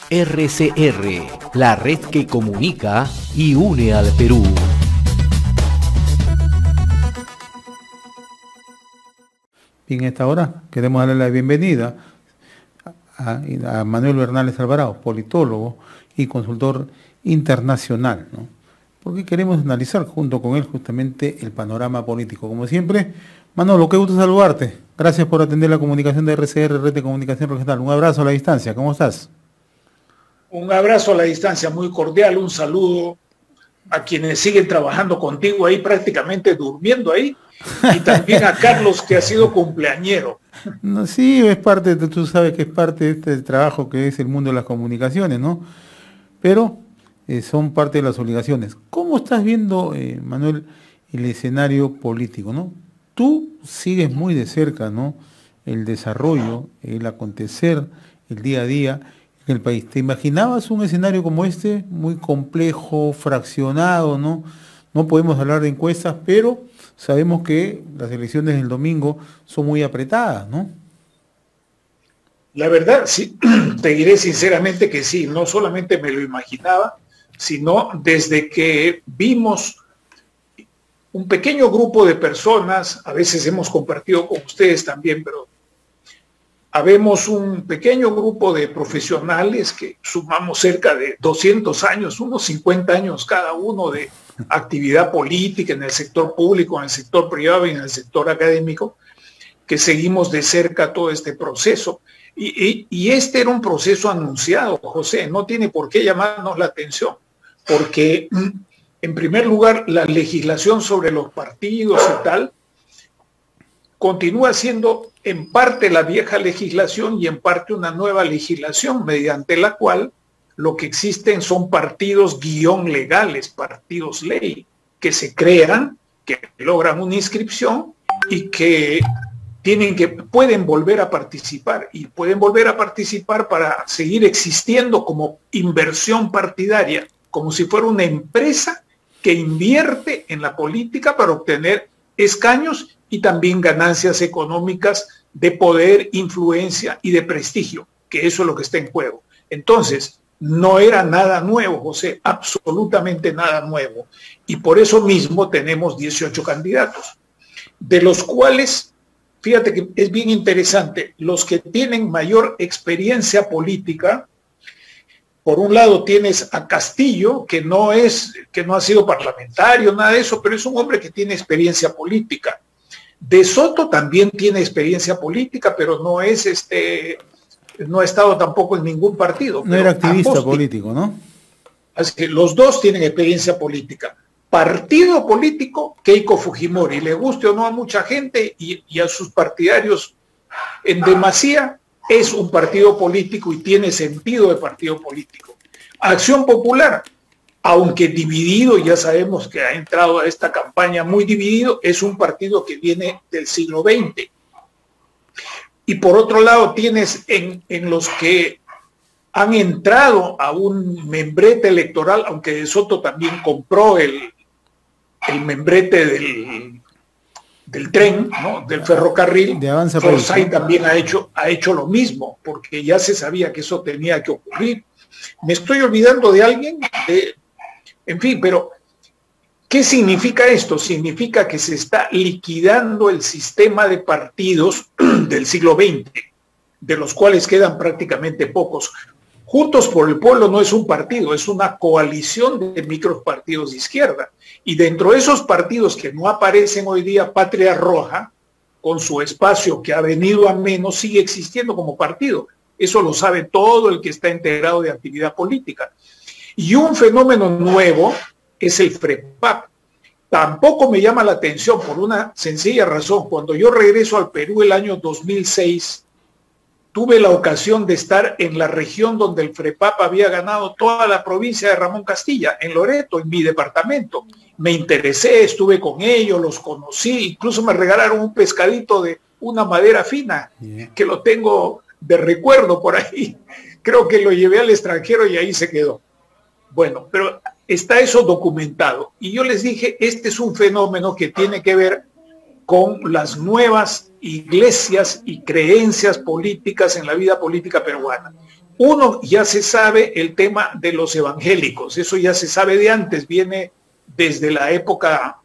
RCR, la red que comunica y une al Perú. Bien, a esta hora queremos darle la bienvenida a Manuel Bernales Alvarado, politólogo y consultor internacional, ¿no? Porque queremos analizar junto con él justamente el panorama político. Como siempre, Manolo, qué gusto saludarte. Gracias por atender la comunicación de RCR, Red de Comunicación Regional. Un abrazo a la distancia. ¿Cómo estás? Un abrazo a la distancia muy cordial, un saludo a quienes siguen trabajando contigo ahí, prácticamente durmiendo ahí, y también a Carlos, que ha sido cumpleañero. No, sí, es parte, tú sabes que es parte de este trabajo que es el mundo de las comunicaciones, ¿no? Pero son parte de las obligaciones. ¿Cómo estás viendo, Manuel, el escenario político, ¿no? Tú sigues muy de cerca, ¿no?, el desarrollo, el acontecer, el día a día en el país. ¿Te imaginabas un escenario como este, muy complejo, fraccionado, ¿no? No podemos hablar de encuestas, pero sabemos que las elecciones del domingo son muy apretadas, ¿no? La verdad, sí, te diré sinceramente que sí, no solamente me lo imaginaba, sino desde que vimos un pequeño grupo de personas, a veces hemos compartido con ustedes también, pero habemos un pequeño grupo de profesionales que sumamos cerca de 200 años, unos 50 años cada uno de actividad política en el sector público, en el sector privado y en el sector académico, que seguimos de cerca todo este proceso. Y este era un proceso anunciado, José, no tiene por qué llamarnos la atención, porque en primer lugar la legislación sobre los partidos y tal continúa siendo en parte la vieja legislación y en parte una nueva legislación mediante la cual lo que existen son partidos guión legales, partidos ley, que se crean, que logran una inscripción y que pueden volver a participar y pueden volver a participar para seguir existiendo como inversión partidaria, como si fuera una empresa que invierte en la política para obtener escaños y también ganancias económicas de poder, influencia y de prestigio, que eso es lo que está en juego. Entonces, no era nada nuevo, José, absolutamente nada nuevo. Y por eso mismo tenemos 18 candidatos, de los cuales, fíjate que es bien interesante, los que tienen mayor experiencia política. Por un lado tienes a Castillo, que no ha sido parlamentario, nada de eso, pero es un hombre que tiene experiencia política. De Soto también tiene experiencia política, pero no ha estado tampoco en ningún partido. No era activista político, ¿no? Así que los dos tienen experiencia política. Partido político, Keiko Fujimori, le guste o no a mucha gente y a sus partidarios en demasía, es un partido político y tiene sentido de partido político. Acción Popular, aunque dividido, ya sabemos que ha entrado a esta campaña muy dividido, es un partido que viene del siglo XX. Y por otro lado tienes en los que han entrado a un membrete electoral, aunque De Soto también compró el membrete del tren, ¿no?, del ferrocarril. Forsyth también ha hecho lo mismo, porque ya se sabía que eso tenía que ocurrir. Me estoy olvidando de alguien, en fin, pero ¿qué significa esto? Significa que se está liquidando el sistema de partidos del siglo XX, de los cuales quedan prácticamente pocos. Juntos por el Pueblo no es un partido, es una coalición de micropartidos de izquierda. Y dentro de esos partidos que no aparecen hoy día, Patria Roja, con su espacio que ha venido a menos, sigue existiendo como partido. Eso lo sabe todo el que está enterado de actividad política. Y un fenómeno nuevo es el FREPAP. Tampoco me llama la atención por una sencilla razón. Cuando yo regreso al Perú el año 2006, tuve la ocasión de estar en la región donde el FREPAP había ganado toda la provincia de Ramón Castilla, en Loreto, en mi departamento. Me interesé, estuve con ellos, los conocí, incluso me regalaron un pescadito de una madera fina, que lo tengo de recuerdo por ahí. Creo que lo llevé al extranjero y ahí se quedó. Bueno, pero está eso documentado. Y yo les dije, este es un fenómeno que tiene que ver con las nuevas iglesias y creencias políticas en la vida política peruana. Uno, ya se sabe el tema de los evangélicos, eso ya se sabe de antes, viene desde la época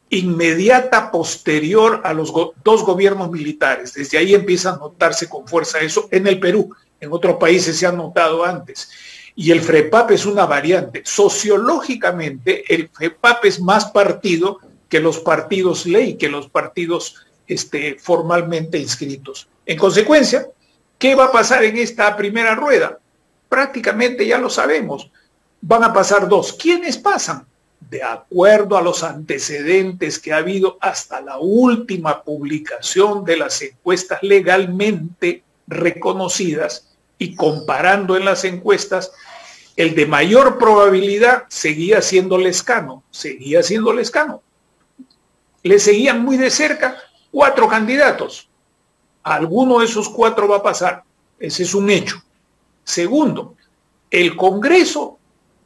inmediata posterior a los dos gobiernos militares. Desde ahí empieza a notarse con fuerza eso en el Perú. En otros países se ha notado antes. Y el FREPAP es una variante. Sociológicamente, el FREPAP es más partido que los partidos ley, que los partidos formalmente inscritos. En consecuencia, ¿qué va a pasar en esta primera rueda? Prácticamente ya lo sabemos. Van a pasar dos. ¿Quiénes pasan? De acuerdo a los antecedentes que ha habido hasta la última publicación de las encuestas legalmente reconocidas y comparando en las encuestas, el de mayor probabilidad seguía siendo Lezcano, Le seguían muy de cerca 4 candidatos. Alguno de esos 4 va a pasar. Ese es un hecho. Segundo, el Congreso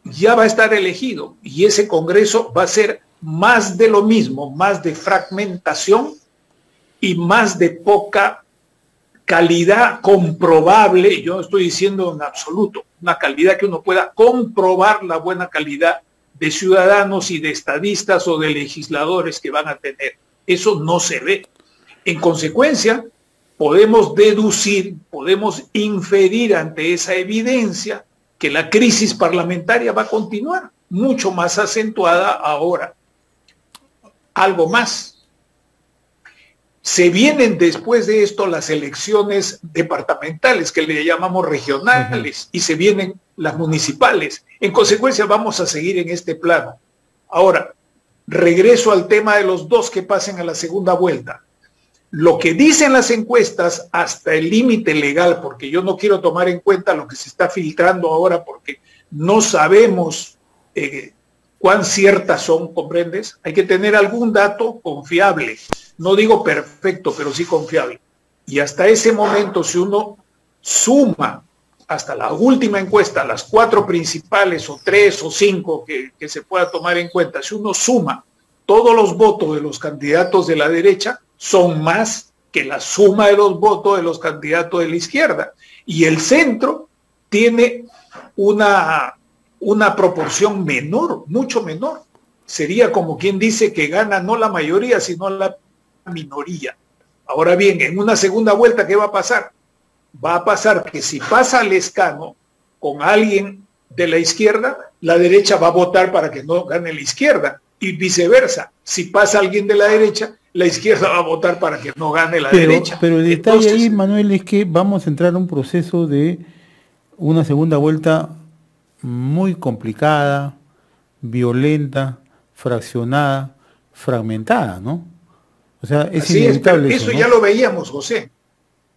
ya va a estar elegido y ese Congreso va a ser más de lo mismo, más de fragmentación y más de poca calidad comprobable. Yo no estoy diciendo en absoluto, una calidad que uno pueda comprobar la buena calidad de ciudadanos y de estadistas o de legisladores que van a tener. Eso no se ve. En consecuencia, podemos deducir, podemos inferir ante esa evidencia que la crisis parlamentaria va a continuar, mucho más acentuada ahora. Algo más. Se vienen después de esto las elecciones departamentales, que le llamamos regionales, y se vienen las municipales. En consecuencia, vamos a seguir en este plano. Ahora, regreso al tema de los dos que pasen a la segunda vuelta. Lo que dicen las encuestas hasta el límite legal, porque yo no quiero tomar en cuenta lo que se está filtrando ahora, porque no sabemos cuán ciertas son, ¿comprendes? Hay que tener algún dato confiable. No digo perfecto, pero sí confiable. Y hasta ese momento, si uno suma hasta la última encuesta, las 4 principales o 3 o 5 que se pueda tomar en cuenta, si uno suma todos los votos de los candidatos de la derecha, son más que la suma de los votos de los candidatos de la izquierda. Y el centro tiene una proporción menor, mucho menor. Sería como quien dice que gana no la mayoría, sino la minoría. Ahora bien, en una segunda vuelta, ¿qué va a pasar? Va a pasar que si pasa Lezcano con alguien de la izquierda, la derecha va a votar para que no gane la izquierda. Y viceversa, si pasa alguien de la derecha, la izquierda va a votar para que no gane la derecha. Pero el detalle ahí, Manuel, es que vamos a entrar en un proceso de una segunda vuelta muy complicada, violenta, fraccionada, fragmentada, ¿no? O sea, es inevitable. Eso ¿no? ya lo veíamos, José.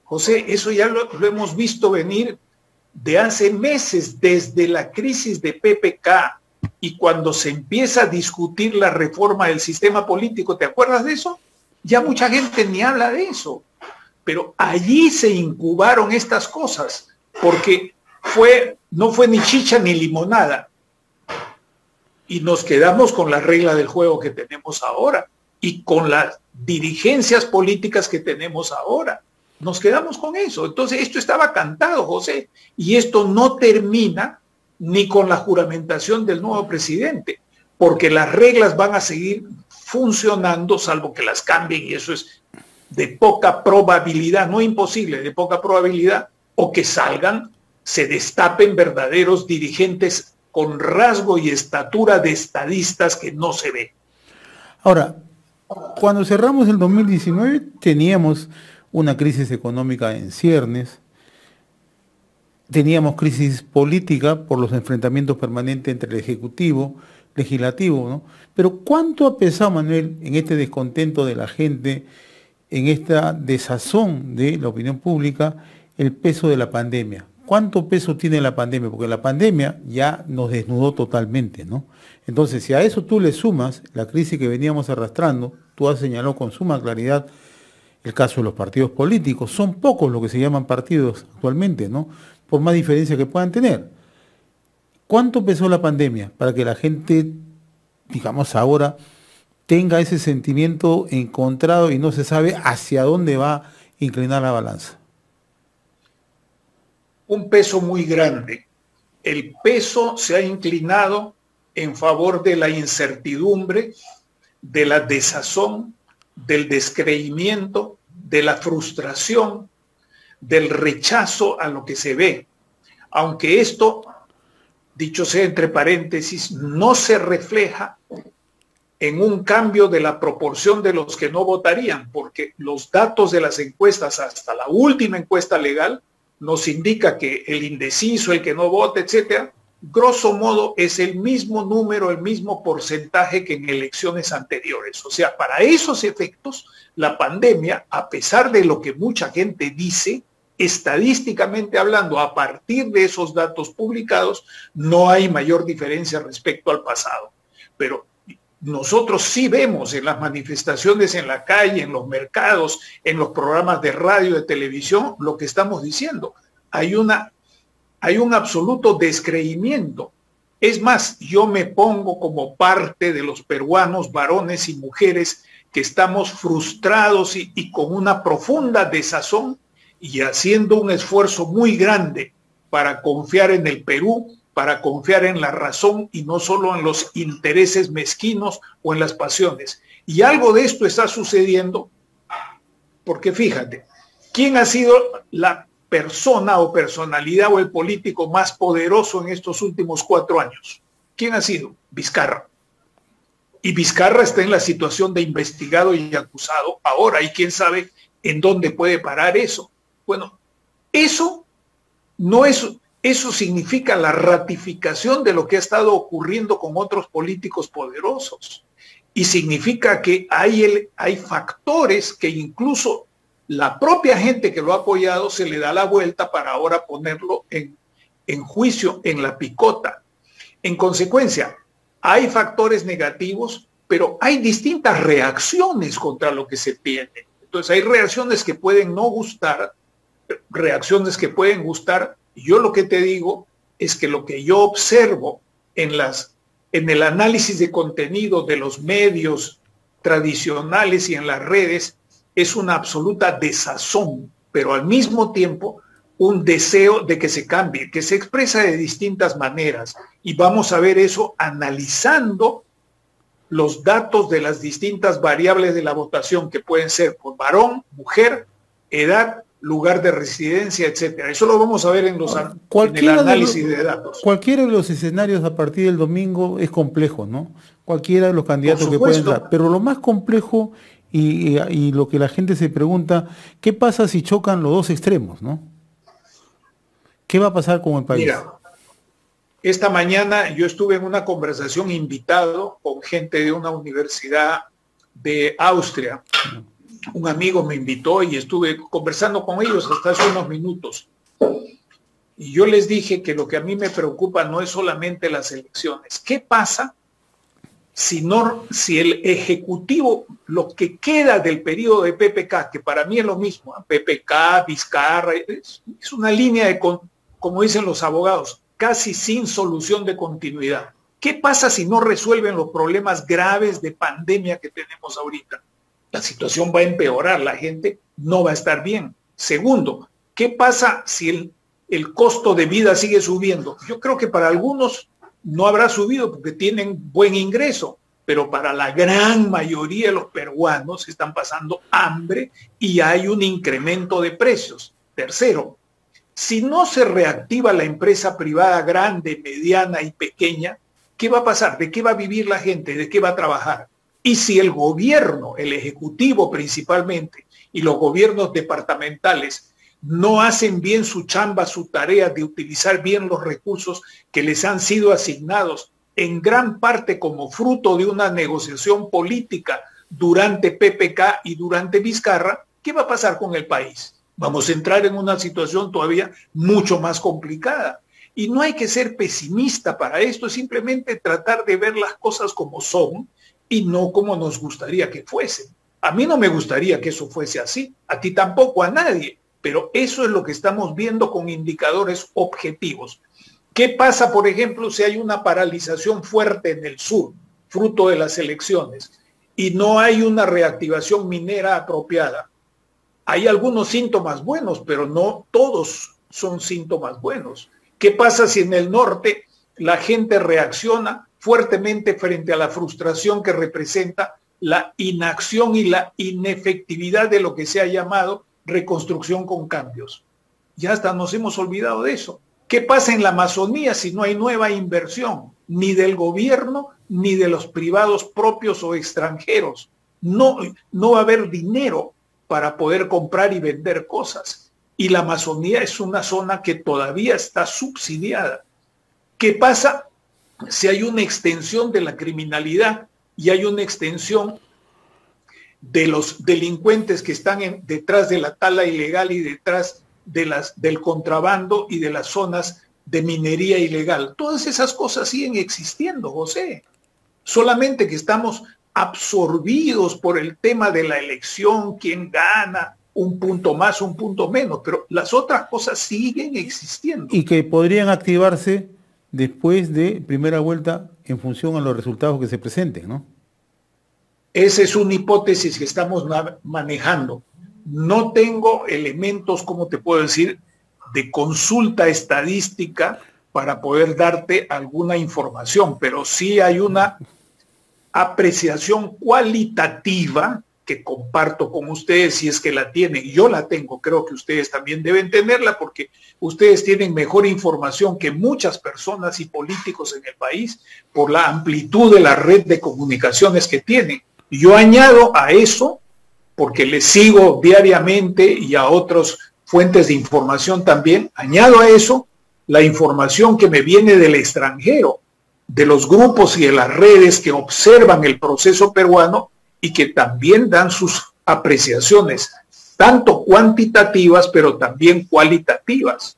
José, eso ya lo hemos visto venir de hace meses, desde la crisis de PPK, y cuando se empieza a discutir la reforma del sistema político, ¿te acuerdas de eso? Ya mucha gente ni habla de eso. Pero allí se incubaron estas cosas, porque no fue ni chicha ni limonada. Y nos quedamos con la regla del juego que tenemos ahora y con las dirigencias políticas que tenemos ahora. Nos quedamos con eso. Entonces, esto estaba cantado, José, y esto no termina ni con la juramentación del nuevo presidente, porque las reglas van a seguir funcionando, salvo que las cambien, y eso es de poca probabilidad, no imposible, de poca probabilidad, o que salgan, se destapen verdaderos dirigentes con rasgo y estatura de estadistas que no se ve. Ahora, cuando cerramos el 2019 teníamos una crisis económica en ciernes, teníamos crisis política por los enfrentamientos permanentes entre el Ejecutivo, Legislativo, ¿no? Pero ¿cuánto ha pesado, Manuel, en este descontento de la gente, en esta desazón de la opinión pública, el peso de la pandemia? ¿Cuánto peso tiene la pandemia? Porque la pandemia ya nos desnudó totalmente, ¿no? Entonces, si a eso tú le sumas la crisis que veníamos arrastrando, tú has señalado con suma claridad el caso de los partidos políticos. Son pocos los que se llaman partidos actualmente, ¿no? Por más diferencia que puedan tener. ¿Cuánto pesó la pandemia para que la gente, digamos ahora, tenga ese sentimiento encontrado y no se sabe hacia dónde va a inclinar la balanza? un peso muy grande. El peso se ha inclinado en favor de la incertidumbre, de la desazón, del descreimiento, de la frustración, del rechazo a lo que se ve. Aunque esto, dicho sea entre paréntesis, no se refleja en un cambio de la proporción de los que no votarían, porque los datos de las encuestas, hasta la última encuesta legal, nos indica que el indeciso, el que no vota, etcétera, grosso modo es el mismo número, el mismo porcentaje que en elecciones anteriores. O sea, para esos efectos, la pandemia, a pesar de lo que mucha gente dice, estadísticamente hablando, a partir de esos datos publicados, no hay mayor diferencia respecto al pasado. Pero nosotros sí vemos en las manifestaciones en la calle, en los mercados, en los programas de radio, de televisión, lo que estamos diciendo. Hay un absoluto descreimiento. Es más, yo me pongo como parte de los peruanos, varones y mujeres, que estamos frustrados y con una profunda desazón y haciendo un esfuerzo muy grande para confiar en el Perú, para confiar en la razón y no solo en los intereses mezquinos o en las pasiones. Y algo de esto está sucediendo porque fíjate, ¿quién ha sido la persona o personalidad o el político más poderoso en estos últimos 4 años? ¿Quién ha sido? Vizcarra. Y Vizcarra está en la situación de investigado y acusado ahora, y quién sabe en dónde puede parar eso. Bueno, eso no es... Eso significa la ratificación de lo que ha estado ocurriendo con otros políticos poderosos. Y significa que hay factores que incluso la propia gente que lo ha apoyado se le da la vuelta para ahora ponerlo en juicio, en la picota. En consecuencia, hay factores negativos, pero hay distintas reacciones contra lo que se tiene. Entonces hay reacciones que pueden no gustar, reacciones que pueden gustar. Yo lo que te digo es que lo que yo observo en el análisis de contenido de los medios tradicionales y en las redes es una absoluta desazón, pero al mismo tiempo un deseo de que se cambie, que se expresa de distintas maneras. Y vamos a ver eso analizando los datos de las distintas variables de la votación, que pueden ser por varón, mujer, edad, lugar de residencia, etcétera. Eso lo vamos a ver en el análisis de datos. Cualquiera de los escenarios a partir del domingo es complejo, ¿no? Cualquiera de los candidatos que pueden dar. Pero lo más complejo y lo que la gente se pregunta, ¿qué pasa si chocan los dos extremos, no? ¿Qué va a pasar con el país? Mira, esta mañana yo estuve en una conversación invitado con gente de una universidad de Austria. Un amigo me invitó y estuve conversando con ellos hasta hace unos minutos. Y yo les dije que lo que a mí me preocupa no es solamente las elecciones. ¿Qué pasa si el Ejecutivo, lo que queda del periodo de PPK, que para mí es lo mismo, PPK, Vizcarra, es una línea de, como dicen los abogados, casi sin solución de continuidad? ¿Qué pasa si no resuelven los problemas graves de pandemia que tenemos ahorita? La situación va a empeorar, la gente no va a estar bien. Segundo, ¿qué pasa si el costo de vida sigue subiendo? Yo creo que para algunos no habrá subido porque tienen buen ingreso, pero para la gran mayoría de los peruanos están pasando hambre y hay un incremento de precios. Tercero, si no se reactiva la empresa privada grande, mediana y pequeña, ¿qué va a pasar? ¿De qué va a vivir la gente? ¿De qué va a trabajar? Y si el gobierno, el ejecutivo principalmente, y los gobiernos departamentales no hacen bien su chamba, su tarea de utilizar bien los recursos que les han sido asignados, en gran parte como fruto de una negociación política durante PPK y durante Vizcarra, ¿qué va a pasar con el país? Vamos a entrar en una situación todavía mucho más complicada. Y no hay que ser pesimista para esto, es simplemente tratar de ver las cosas como son y no como nos gustaría que fuesen. A mí no me gustaría que eso fuese así, a ti tampoco, a nadie, pero eso es lo que estamos viendo con indicadores objetivos. ¿Qué pasa, por ejemplo, si hay una paralización fuerte en el sur, fruto de las elecciones, y no hay una reactivación minera apropiada? Hay algunos síntomas buenos, pero no todos son síntomas buenos. ¿Qué pasa si en el norte la gente reacciona fuertemente frente a la frustración que representa la inacción y la inefectividad de lo que se ha llamado reconstrucción con cambios? Ya hasta nos hemos olvidado de eso. ¿Qué pasa en la Amazonía si no hay nueva inversión, ni del gobierno, ni de los privados propios o extranjeros? No va a haber dinero para poder comprar y vender cosas. Y la Amazonía es una zona que todavía está subsidiada. ¿Qué pasa si hay una extensión de la criminalidad y hay una extensión de los delincuentes que están detrás de la tala ilegal y detrás del contrabando y de las zonas de minería ilegal? Todas esas cosas siguen existiendo, José. Solamente que estamos absorbidos por el tema de la elección, quién gana, un punto más, un punto menos, pero las otras cosas siguen existiendo. Y que podrían activarse después de primera vuelta en función a los resultados que se presenten, ¿no? Esa es una hipótesis que estamos manejando. No tengo elementos, como te puedo decir, de consulta estadística para poder darte alguna información, pero sí hay una apreciación cualitativa que comparto con ustedes, si es que la tienen. Yo la tengo, creo que ustedes también deben tenerla, porque ustedes tienen mejor información que muchas personas y políticos en el país por la amplitud de la red de comunicaciones que tienen. Yo añado a eso, porque les sigo diariamente y a otras fuentes de información también, añado a eso la información que me viene del extranjero, de los grupos y de las redes que observan el proceso peruano y que también dan sus apreciaciones, tanto cuantitativas, pero también cualitativas.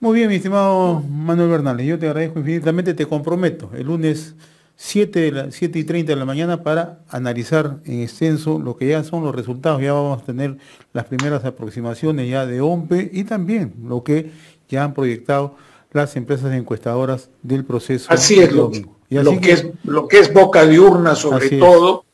Muy bien, mi estimado Manuel Bernales, yo te agradezco infinitamente, te comprometo el lunes 7:30 de la mañana para analizar en extenso lo que ya son los resultados. Ya vamos a tener las primeras aproximaciones ya de OMPE y también lo que ya han proyectado las empresas encuestadoras del proceso. Así es, lo que es boca de urna sobre todo.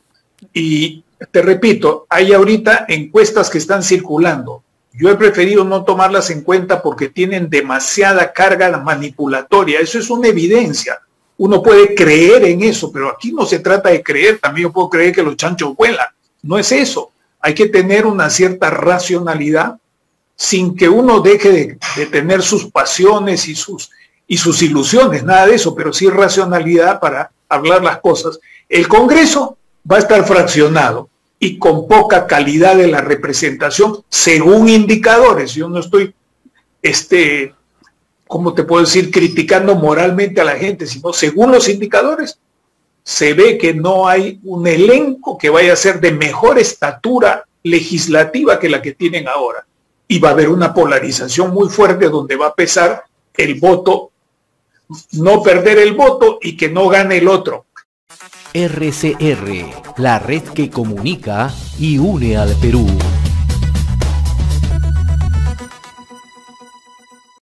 Y te repito, hay ahorita encuestas que están circulando. Yo he preferido no tomarlas en cuenta porque tienen demasiada carga manipulatoria. Eso es una evidencia. Uno puede creer en eso, pero aquí no se trata de creer. También yo puedo creer que los chanchos vuelan. No es eso. Hay que tener una cierta racionalidad sin que uno deje de tener sus pasiones y sus ilusiones, nada de eso, pero sí racionalidad para hablar las cosas. El Congreso va a estar fraccionado y con poca calidad de la representación según indicadores. Yo no estoy, ¿cómo te puedo decir?, criticando moralmente a la gente, sino según los indicadores se ve que no hay un elenco que vaya a ser de mejor estatura legislativa que la que tienen ahora. Y va a haber una polarización muy fuerte donde va a pesar el voto, no perder el voto y que no gane el otro. RCR, la red que comunica y une al Perú.